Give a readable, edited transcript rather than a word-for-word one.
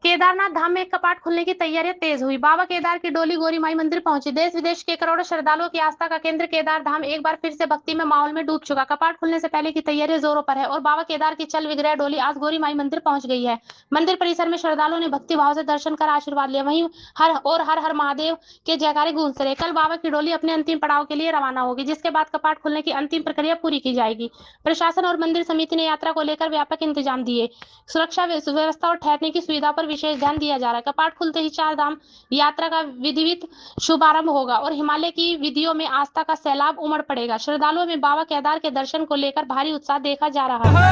केदारनाथ धाम में कपाट खुलने की तैयारियां तेज हुई। बाबा केदार की डोली गौरी माई मंदिर पहुंची। देश विदेश के करोड़ों श्रद्धालुओं की आस्था का केंद्र केदार धाम एक बार फिर से भक्ति में माहौल में डूब चुका। कपाट खुलने से पहले की तैयारियां जोरों पर है और बाबा केदार की चल विग्रह डोली आज गौरी माई मंदिर पहुंच गई है। मंदिर परिसर में श्रद्धालुओं ने भक्ति भाव से दर्शन कर आशीर्वाद लिया। वहीं हर हर महादेव के जयकारे गूंजते रहे। कल बाबा की डोली अपने अंतिम पड़ाव के लिए रवाना होगी, जिसके बाद कपाट खुलने की अंतिम प्रक्रिया पूरी की जाएगी। प्रशासन और मंदिर समिति ने यात्रा को लेकर व्यापक इंतजाम दिए। सुरक्षा व्यवस्था और ठहरने की सुविधा पर विशेष ध्यान दिया जा रहा है। कपाट खुलते ही चार धाम यात्रा का विधिवत शुभारंभ होगा और हिमालय की विधियों में आस्था का सैलाब उमड़ पड़ेगा। श्रद्धालुओं में बाबा केदार के दर्शन को लेकर भारी उत्साह देखा जा रहा है।